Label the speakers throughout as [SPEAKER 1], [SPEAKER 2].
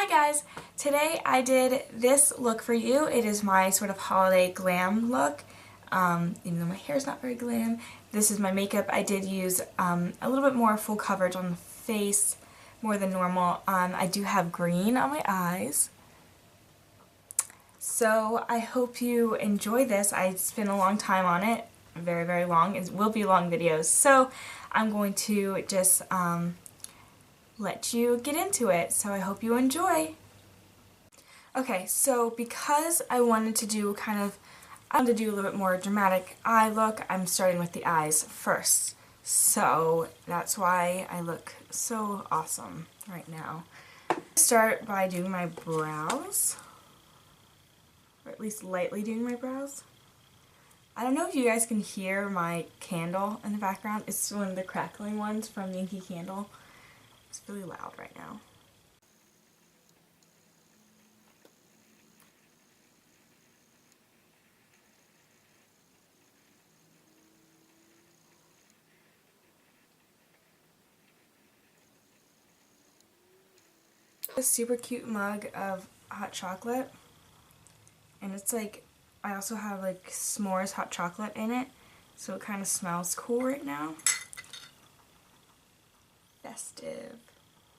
[SPEAKER 1] Hi guys! Today I did this look for you. It is my sort of holiday glam look. Even though my hair is not very glam. This is my makeup. I did use a little bit more full coverage on the face, more than normal. I do have green on my eyes. So I hope you enjoy this. I spent a long time on it. Very, very long. It will be long videos. So I'm going to just let you get into it. So I hope you enjoy. Okay, so because I wanted to do a little bit more dramatic eye look, I'm starting with the eyes first. So that's why I look so awesome right now. Start by doing my brows, or at least lightly doing my brows. I don't know if you guys can hear my candle in the background. It's one of the crackling ones from Yankee Candle. It's really loud right now. A super cute mug of hot chocolate, and it's like, I also have like s'mores hot chocolate in it, so it kind of smells cool right now. Festive.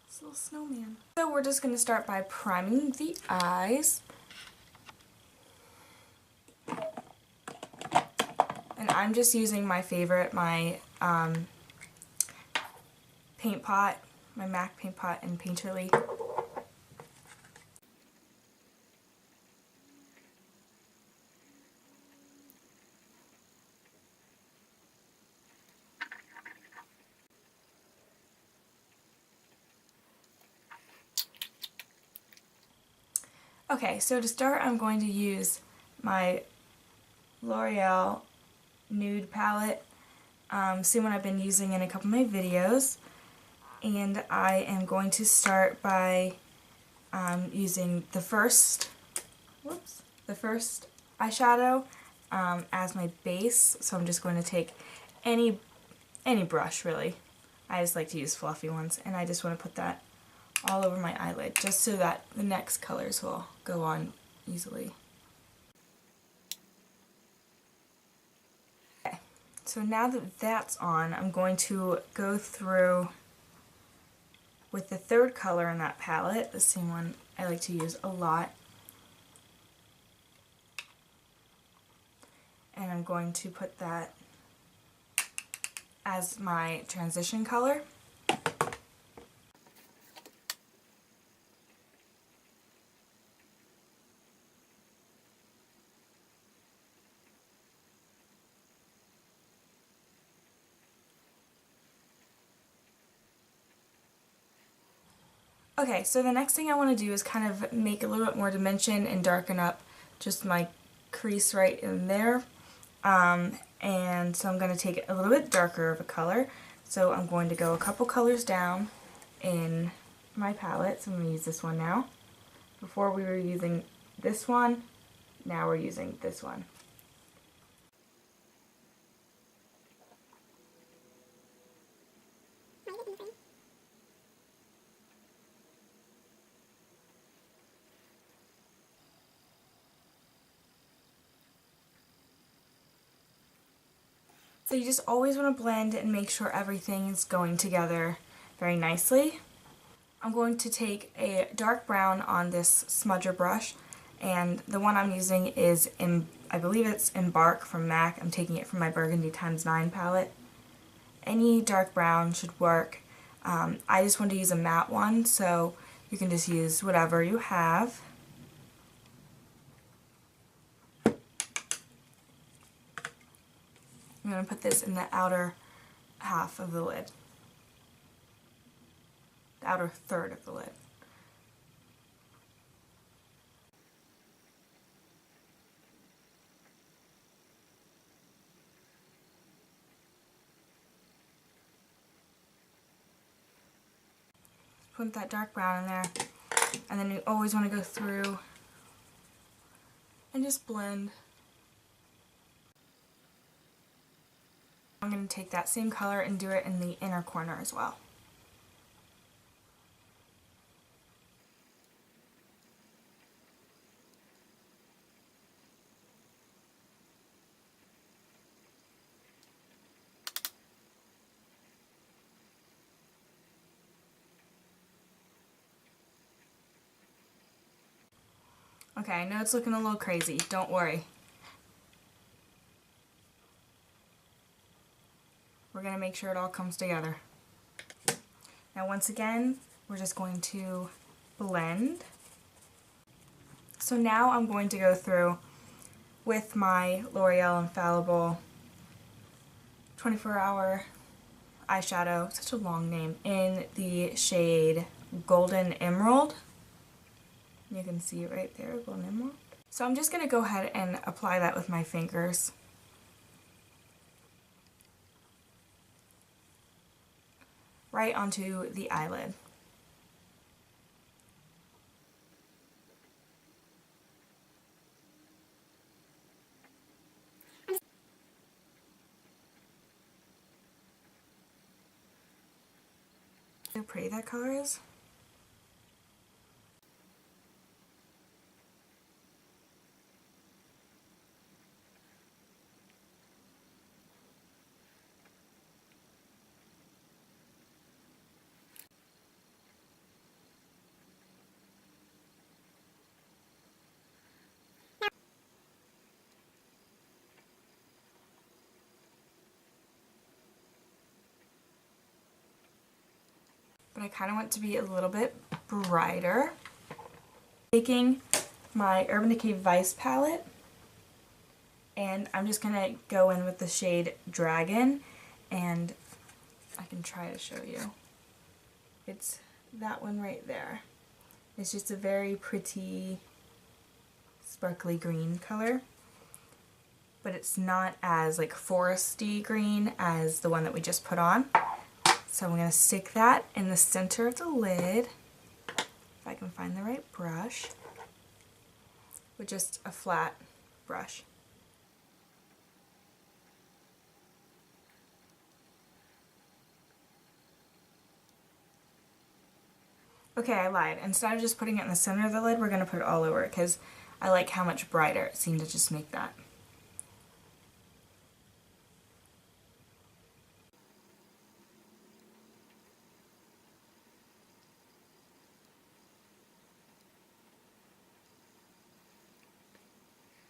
[SPEAKER 1] It's a little snowman. So we're just going to start by priming the eyes. And I'm just using my favorite, my paint pot, my MAC paint pot in Painterly. Okay, so to start I'm going to use my L'Oreal Nude palette, same one I've been using in a couple of my videos, and I am going to start by using the first eyeshadow as my base. So I'm just going to take any brush really. I just like to use fluffy ones, and I just want to put that all over my eyelid just so that the next colors will go on easily. Okay, so now that that's on, I'm going to go through with the third color in that palette, the same one I like to use a lot. And I'm going to put that as my transition color. Okay, so the next thing I want to do is kind of make a little bit more dimension and darken up just my crease right in there. And so I'm going to take it a little bit darker of a color. So I'm going to go a couple colors down in my palette. So I'm going to use this one now. Before we were using this one, now we're using this one. So you just always want to blend and make sure everything is going together very nicely. I'm going to take a dark brown on this smudger brush, and the one I'm using is, I believe it's Embark from MAC. I'm taking it from my Burgundy x9 palette. Any dark brown should work. I just want to use a matte one, so you can just use whatever you have. I'm going to put this in the outer half of the lid. The outer third of the lid. Put that dark brown in there, and then you always want to go through and just blend. I'm going to take that same color and do it in the inner corner as well. Okay, I know it's looking a little crazy. Don't worry. We're going to make sure it all comes together. Now once again, we're just going to blend. So now I'm going to go through with my L'Oreal Infallible 24-hour eyeshadow, such a long name, in the shade Golden Emerald. You can see it right there, Golden Emerald. So I'm just going to go ahead and apply that with my fingers. Right onto the eyelid. Look how pretty that color is. But I kind of want it to be a little bit brighter. Taking my Urban Decay Vice palette, and I'm just going to go in with the shade Dragon, and I can try to show you. It's that one right there. It's just a very pretty sparkly green color, but it's not as like foresty green as the one that we just put on. So I'm going to stick that in the center of the lid, if I can find the right brush, with just a flat brush. Okay, I lied. Instead of just putting it in the center of the lid, we're going to put it all over it because I like how much brighter it seemed to just make that.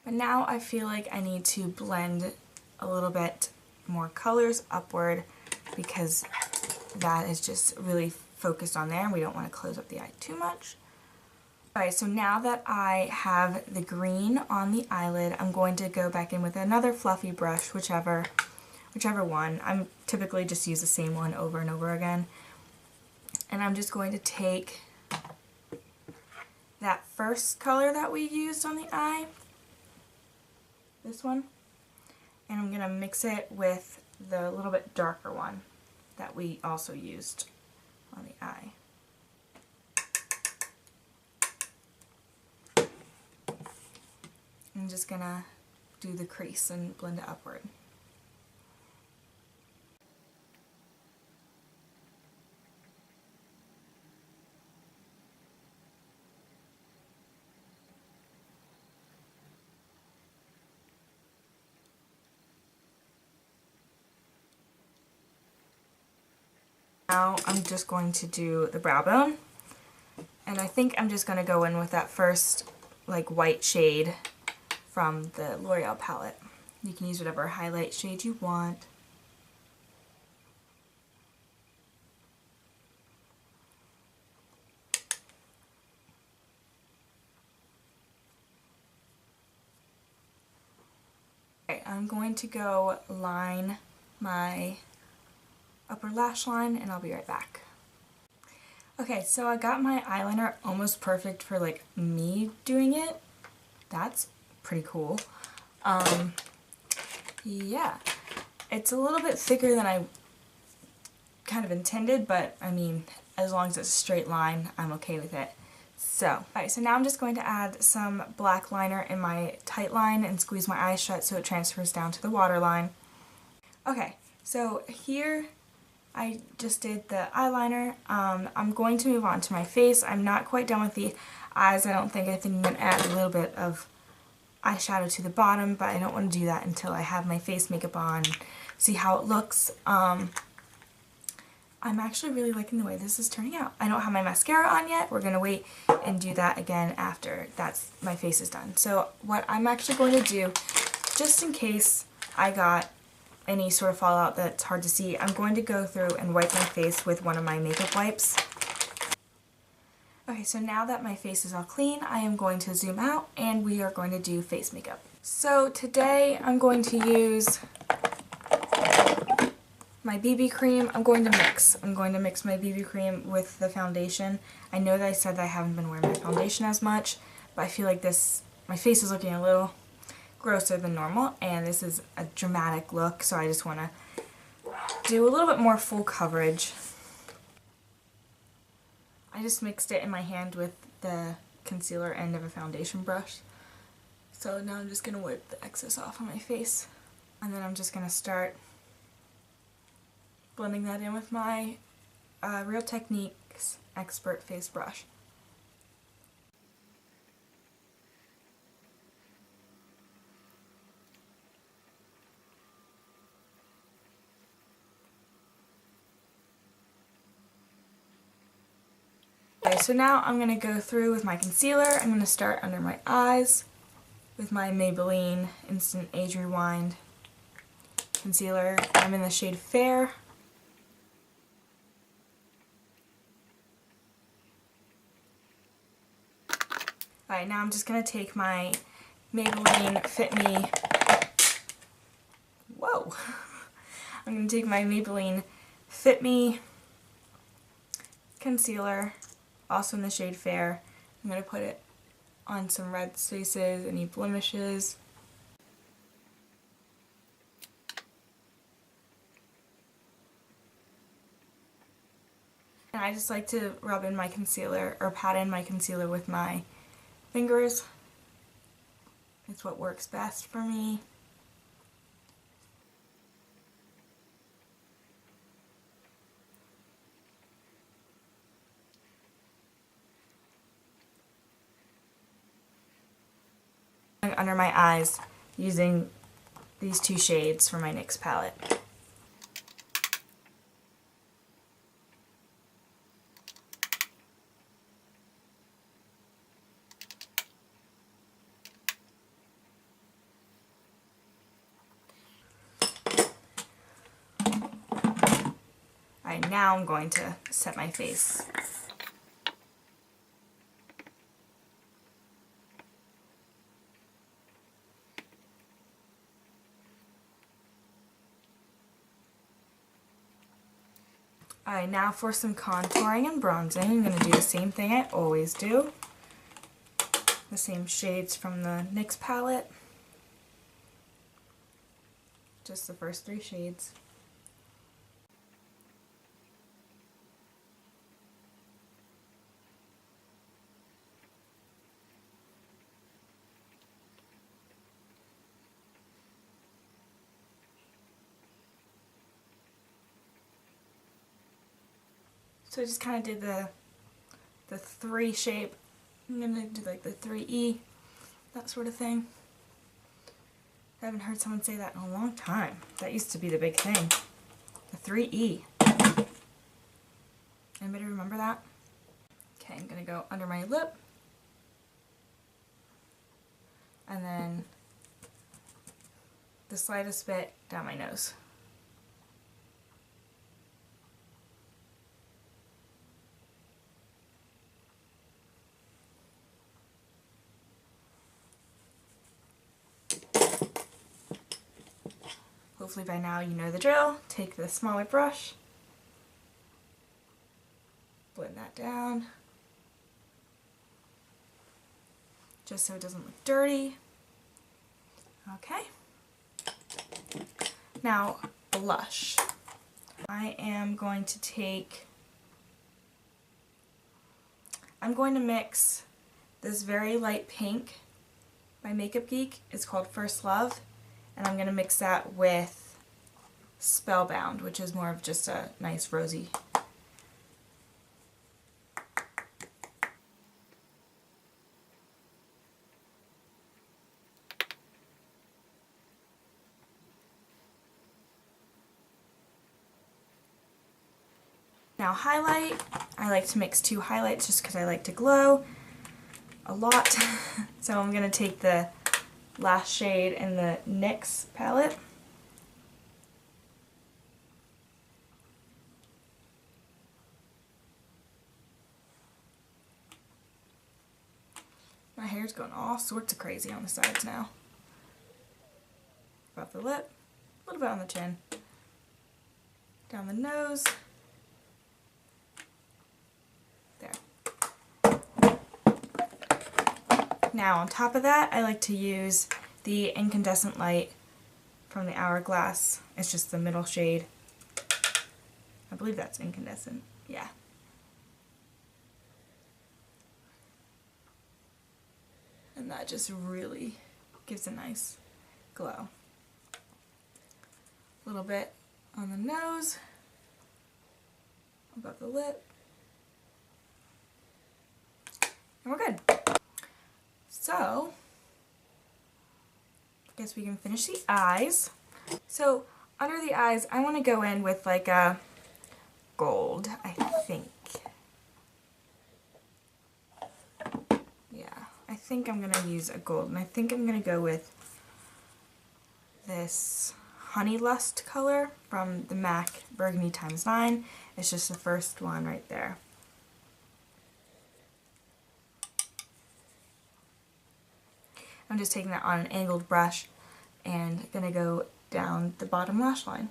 [SPEAKER 1] But now I feel like I need to blend a little bit more colors upward because that is just really focused on there and we don't want to close up the eye too much. Alright, so now that I have the green on the eyelid, I'm going to go back in with another fluffy brush, whichever one. I'm typically just use the same one over and over again. And I'm just going to take that first color that we used on the eye, this one, and I'm going to mix it with the little bit darker one that we also used on the eye. I'm just going to do the crease and blend it upward. Now I'm just going to do the brow bone, and I think I'm just going to go in with that first like white shade from the L'Oreal palette. You can use whatever highlight shade you want. Okay, I'm going to go line my upper lash line and I'll be right back. Okay, so I got my eyeliner almost perfect for like me doing it. That's pretty cool. Yeah, it's a little bit thicker than I kind of intended, but I mean, as long as it's a straight line, I'm okay with it. So, alright, so now I'm just going to add some black liner in my tight line and squeeze my eyes shut so it transfers down to the waterline. Okay, so here I just did the eyeliner. I'm going to move on to my face. I'm not quite done with the eyes, I don't think. I think I'm going to add a little bit of eyeshadow to the bottom, but I don't want to do that until I have my face makeup on, see how it looks. I'm actually really liking the way this is turning out. I don't have my mascara on yet. We're going to wait and do that again after my face is done. So what I'm actually going to do, just in case I got any sort of fallout that's hard to see, I'm going to go through and wipe my face with one of my makeup wipes. Okay, so now that my face is all clean, I am going to zoom out and we are going to do face makeup. So today I'm going to use my BB cream. I'm going to mix my BB cream with the foundation. I know that I said that I haven't been wearing my foundation as much, but I feel like my face is looking a little grosser than normal, and this is a dramatic look, so I just want to do a little bit more full coverage. I just mixed it in my hand with the concealer end of a foundation brush. So now I'm just going to wipe the excess off on my face, and then I'm just going to start blending that in with my Real Techniques Expert Face Brush. Okay, so now I'm going to go through with my concealer. I'm going to start under my eyes with my Maybelline Instant Age Rewind concealer. I'm in the shade Fair. Alright, now I'm just going to take my Maybelline Fit Me... Whoa! I'm going to take my Maybelline Fit Me concealer, also in the shade Fair. I'm going to put it on some red spaces, any blemishes. And I just like to rub in my concealer, or pat in my concealer with my fingers. It's what works best for me. Under my eyes using these two shades from my NYX palette. Alright, now I'm going to set my face. Alright, now for some contouring and bronzing, I'm going to do the same thing I always do. The same shades from the NYX palette. Just the first 3 shades. So I just kind of did the 3 shape. I'm going to do like the 3E, that sort of thing. I haven't heard someone say that in a long time. That used to be the big thing. The 3E. Anybody remember that? Okay, I'm going to go under my lip. And then the slightest bit down my nose. Hopefully by now you know the drill. Take the smaller brush, blend that down, just so it doesn't look dirty. Okay. Now, blush. I am going to mix this very light pink by Makeup Geek. It's called First Love. And I'm going to mix that with Spellbound, which is more of just a nice rosy. Now highlight, I like to mix two highlights just because I like to glow a lot. So I'm going to take the last shade in the NYX palette. My hair's going all sorts of crazy on the sides now. Above the lip, a little bit on the chin, down the nose, there. Now on top of that, I like to use the incandescent light from the Hourglass. It's just the middle shade. I believe that's incandescent, yeah. And that just really gives a nice glow. A little bit on the nose, above the lip, and we're good. So, I guess we can finish the eyes. So, under the eyes, I want to go in with like a gold, I think. I think I'm going to use a gold, and I think I'm going to go with this Honey Lust color from the MAC Burgundy x9. It's just the first one right there. I'm just taking that on an angled brush and going to go down the bottom lash line.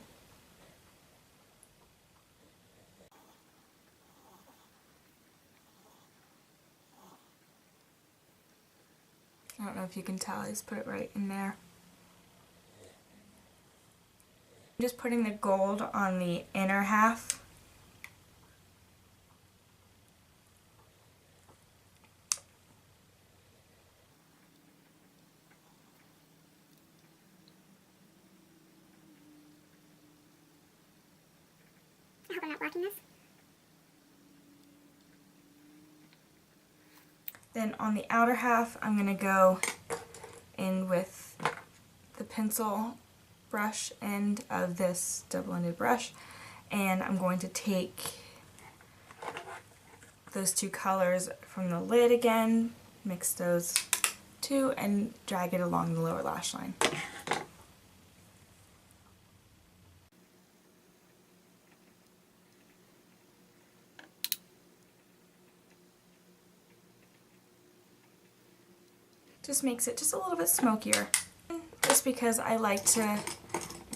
[SPEAKER 1] I don't know if you can tell, I just put it right in there. I'm just putting the gold on the inner half.
[SPEAKER 2] I hope I'm not blocking this.
[SPEAKER 1] Then on the outer half, I'm going to go in with the pencil brush end of this double-ended brush, and I'm going to take those two colors from the lid again, mix those two, and drag it along the lower lash line. Just makes it just a little bit smokier. Just because I like to,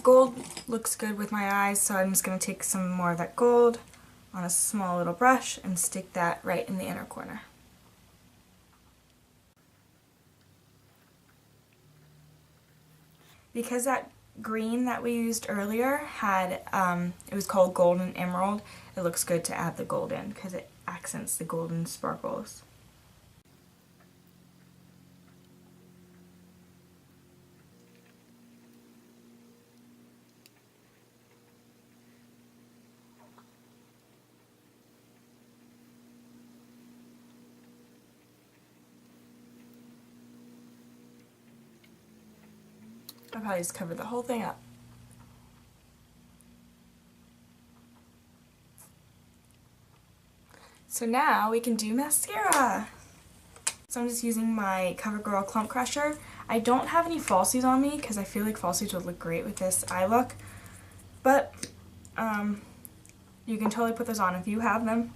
[SPEAKER 1] gold looks good with my eyes, so I'm just going to take some more of that gold on a small little brush and stick that right in the inner corner. Because that green that we used earlier had, it was called Golden Emerald, it looks good to add the gold in because it accents the golden sparkles. I'll probably just cover the whole thing up. So now we can do mascara. So I'm just using my CoverGirl Clump Crusher. I don't have any falsies on me because I feel like falsies would look great with this eye look. But you can totally put those on if you have them.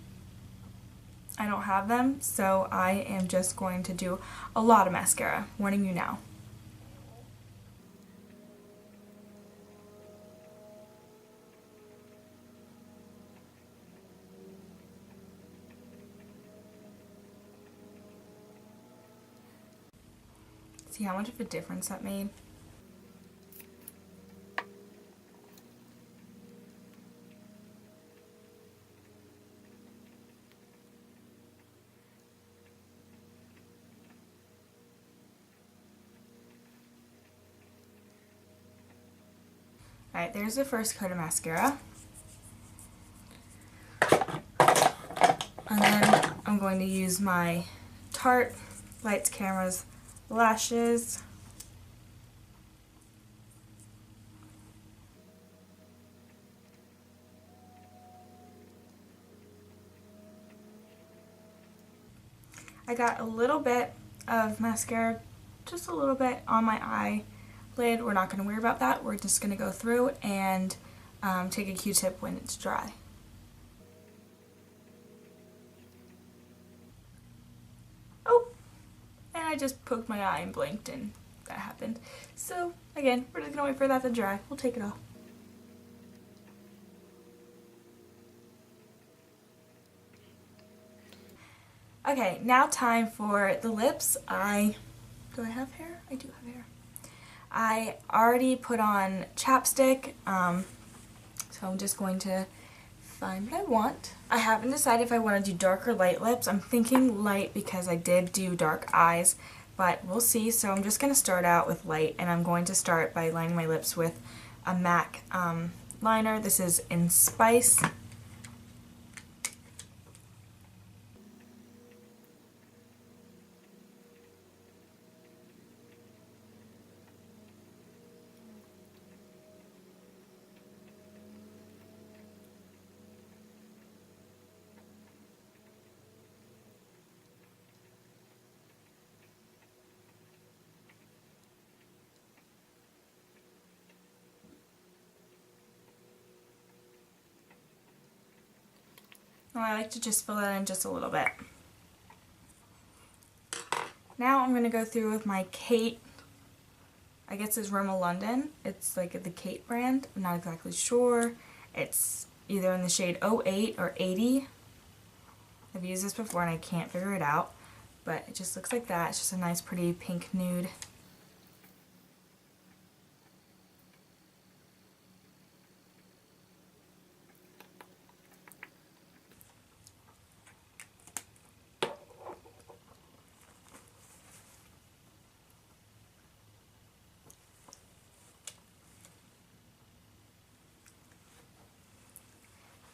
[SPEAKER 1] I don't have them, so I am just going to do a lot of mascara. Warning you now. See how much of a difference that made? Alright, there's the first coat of mascara. And then I'm going to use my Tarte Lights Cameras lashes. I got a little bit of mascara, just a little bit on my eyelid. We're not going to worry about that. We're just going to go through and take a Q-tip when it's dry. Oh, and I just poked my eye and blinked and that happened. So again, we're just going to wait for that to dry. We'll take it off. Okay, now time for the lips. Do I have hair? I do have hair. I already put on chapstick, so I'm just going to find what I want. I haven't decided if I want to do dark or light lips. I'm thinking light because I did do dark eyes, but we'll see. So I'm just going to start out with light, and I'm going to start by lining my lips with a MAC liner. This is in Spice. Now I like to just fill that in just a little bit. Now I'm going to go through with my Kate, I guess it's Rimmel London. It's like the Kate brand. I'm not exactly sure. It's either in the shade 08 or 80. I've used this before and I can't figure it out, but it just looks like that. It's just a nice pretty pink nude.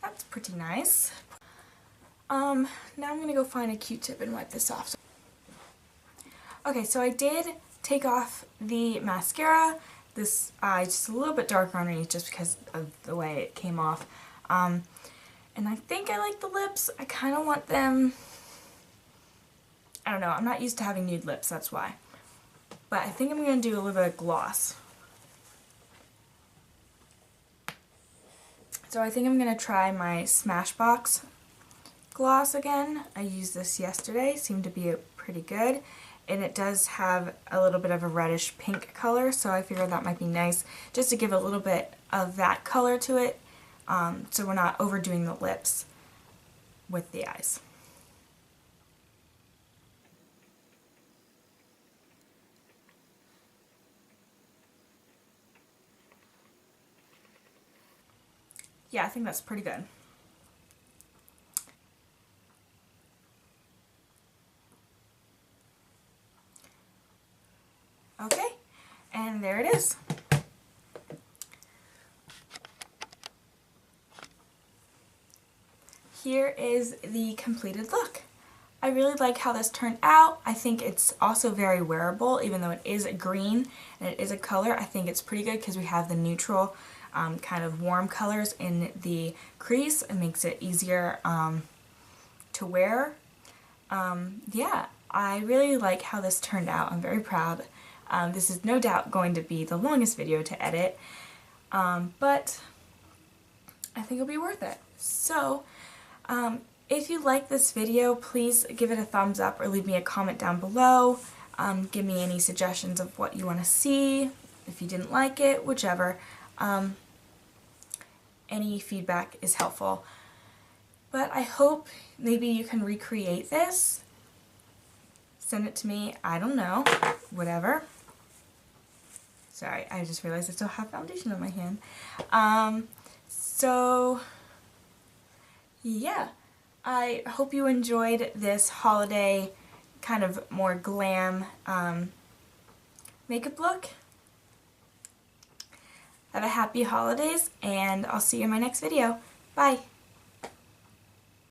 [SPEAKER 1] That's pretty nice. Now I'm going to go find a Q-tip and wipe this off. Okay, so I did take off the mascara. This eye just a little bit darker underneath just because of the way it came off. And I think I like the lips. I kind of want them, I don't know, I'm not used to having nude lips, that's why. But I think I'm going to do a little bit of gloss. So I think I'm going to try my Smashbox Gloss again. I used this yesterday, seemed to be pretty good. And it does have a little bit of a reddish pink color, so I figured that might be nice just to give a little bit of that color to it, so we're not overdoing the lips with the eyes. Yeah, I think that's pretty good. Okay, and there it is. Here is the completed look. I really like how this turned out. I think it's also very wearable, even though it is green and it is a color. I think it's pretty good because we have the neutral kind of warm colors in the crease. It makes it easier to wear. Yeah, I really like how this turned out. I'm very proud. This is no doubt going to be the longest video to edit, but I think it'll be worth it. So, if you like this video, please give it a thumbs up or leave me a comment down below. Give me any suggestions of what you want to see, if you didn't like it, whichever. Any feedback is helpful. But I hope maybe you can recreate this. Send it to me, I don't know, whatever. Sorry, I just realized I still have foundation on my hand. So, yeah. I hope you enjoyed this holiday kind of more glam makeup look. Have a happy holidays, and I'll see you in my next video. Bye!